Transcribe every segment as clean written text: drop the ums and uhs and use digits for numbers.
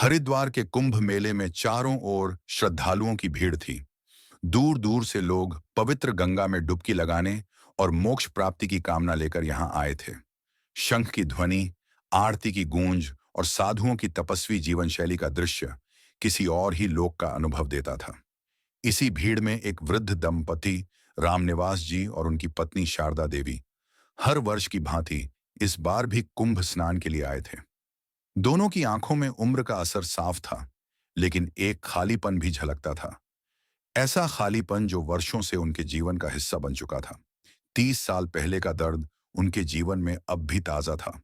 हरिद्वार के कुंभ मेले में चारों ओर श्रद्धालुओं की भीड़ थी। दूर दूर से लोग पवित्र गंगा में डुबकी लगाने और मोक्ष प्राप्ति की कामना लेकर यहाँ आए थे। शंख की ध्वनि, आरती की गूंज और साधुओं की तपस्वी जीवन शैली का दृश्य किसी और ही लोक का अनुभव देता था। इसी भीड़ में एक वृद्ध दंपति रामनिवास जी और उनकी पत्नी शारदा देवी हर वर्ष की भांति इस बार भी कुंभ स्नान के लिए आए थे। दोनों की आंखों में उम्र का असर साफ था, लेकिन एक खालीपन भी झलकता था। ऐसा खालीपन जो वर्षों से उनके जीवन का हिस्सा बन चुका था। 30 साल पहले का दर्द उनके जीवन में अब भी ताजा था।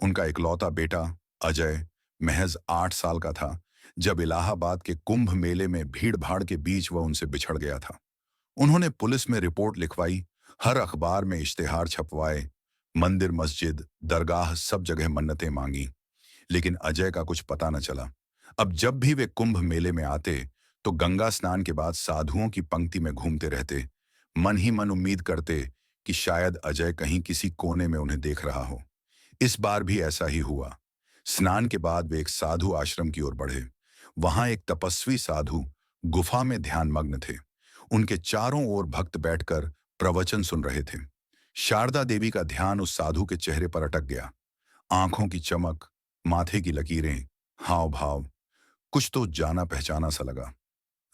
उनका इकलौता बेटा अजय महज 8 साल का था जब इलाहाबाद के कुंभ मेले में भीड़ भाड़ के बीच वह उनसे बिछड़ गया था। उन्होंने पुलिस में रिपोर्ट लिखवाई, हर अखबार में इश्तेहार छपवाए, मंदिर मस्जिद दरगाह सब जगह मन्नतें मांगी, लेकिन अजय का कुछ पता न चला। अब जब भी वे कुंभ मेले में आते तो गंगा स्नान के बाद साधुओं की पंक्ति में घूमते रहते, मन ही मन उम्मीद करते कि शायद अजय कहीं किसी कोने में उन्हें देख रहा हो। इस बार भी ऐसा ही हुआ। स्नान के बाद वे एक साधु आश्रम की ओर बढ़े। वहां एक तपस्वी साधु गुफा में ध्यानमग्न थे। उनके चारों ओर भक्त बैठकर प्रवचन सुन रहे थे। शारदा देवी का ध्यान उस साधु के चेहरे पर अटक गया। आंखों की चमक, माथे की लकीरें, हाव भाव, कुछ तो जाना पहचाना सा लगा।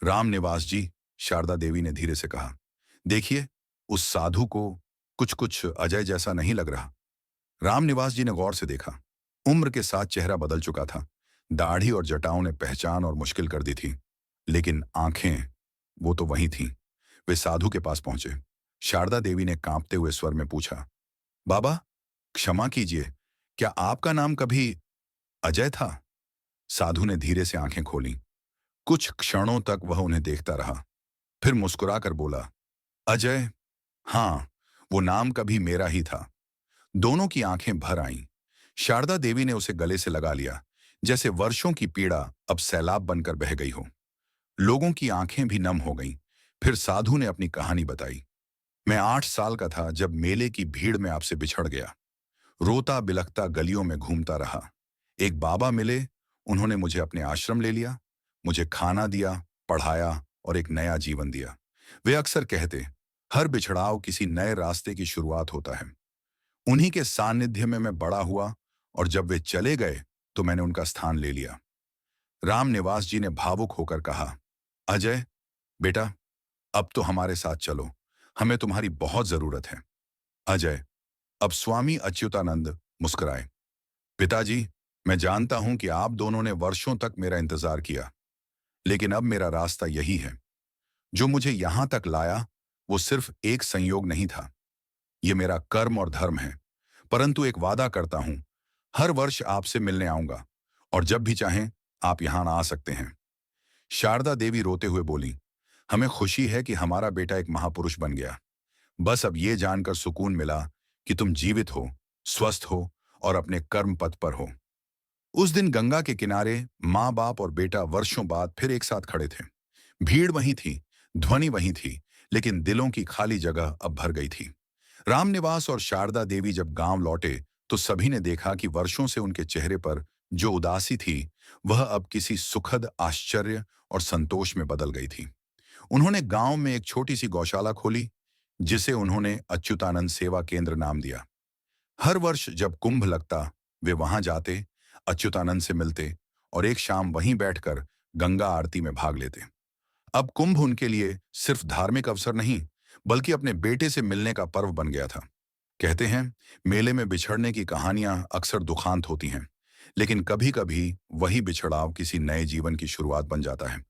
राम निवास जी, शारदा देवी ने धीरे से कहा, देखिए, उस साधु को कुछ कुछ अजय जैसा नहीं लग रहा। राम निवास जी ने गौर से देखा। उम्र के साथ चेहरा बदल चुका था। दाढ़ी और जटाओं ने पहचान और मुश्किल कर दी थी, लेकिन आंखें, वो तो वही थीं। वे साधु के पास पहुंचे। शारदा देवी ने कांपते हुए स्वर में पूछा, बाबा, क्षमा कीजिए, क्या आपका नाम कभी अजय था? साधु ने धीरे से आंखें खोलीं। कुछ क्षणों तक वह उन्हें देखता रहा, फिर मुस्कुराकर बोला, अजय, हाँ, वो नाम कभी मेरा ही था। दोनों की आंखें भर आईं। शारदा देवी ने उसे गले से लगा लिया, जैसे वर्षों की पीड़ा अब सैलाब बनकर बह गई हो। लोगों की आंखें भी नम हो गईं। फिर साधु ने अपनी कहानी बताई। मैं 8 साल का था जब मेले की भीड़ में आपसे बिछड़ गया। रोता बिलखता गलियों में घूमता रहा। एक बाबा मिले, उन्होंने मुझे अपने आश्रम ले लिया, मुझे खाना दिया, पढ़ाया और एक नया जीवन दिया। वे अक्सर कहते, हर बिछड़ाव किसी नए रास्ते की शुरुआत होता है। उन्हीं के सानिध्य में मैं बड़ा हुआ और जब वे चले गए तो मैंने उनका स्थान ले लिया। राम निवास जी ने भावुक होकर कहा, अजय बेटा, अब तो हमारे साथ चलो, हमें तुम्हारी बहुत जरूरत है। अजय, अब स्वामी अच्युतानंद मुस्कुराए। पिताजी, मैं जानता हूं कि आप दोनों ने वर्षों तक मेरा इंतजार किया, लेकिन अब मेरा रास्ता यही है। जो मुझे यहां तक लाया वो सिर्फ एक संयोग नहीं था, ये मेरा कर्म और धर्म है। परंतु एक वादा करता हूं, हर वर्ष आपसे मिलने आऊंगा और जब भी चाहें आप यहां आ सकते हैं। शारदा देवी रोते हुए बोली, हमें खुशी है कि हमारा बेटा एक महापुरुष बन गया। बस अब ये जानकर सुकून मिला कि तुम जीवित हो, स्वस्थ हो और अपने कर्म पथ पर हो। उस दिन गंगा के किनारे माँ बाप और बेटा वर्षों बाद फिर एक साथ खड़े थे। भीड़ वहीं थी, ध्वनि वहीं थी, लेकिन दिलों की खाली जगह अब भर गई थी। रामनिवास और शारदा देवी जब गांव लौटे तो सभी ने देखा कि वर्षों से उनके चेहरे पर जो उदासी थी वह अब किसी सुखद आश्चर्य और संतोष में बदल गई थी। उन्होंने गांव में एक छोटी सी गौशाला खोली, जिसे उन्होंने अच्युतानंद सेवा केंद्र नाम दिया। हर वर्ष जब कुंभ लगता वे वहां जाते, अच्युतानंद से मिलते और एक शाम वहीं बैठकर गंगा आरती में भाग लेते। अब कुंभ उनके लिए सिर्फ धार्मिक अवसर नहीं, बल्कि अपने बेटे से मिलने का पर्व बन गया था। कहते हैं, मेले में बिछड़ने की कहानियां अक्सर दुखांत होती हैं, लेकिन कभी-कभी वही बिछड़ाव किसी नए जीवन की शुरुआत बन जाता है।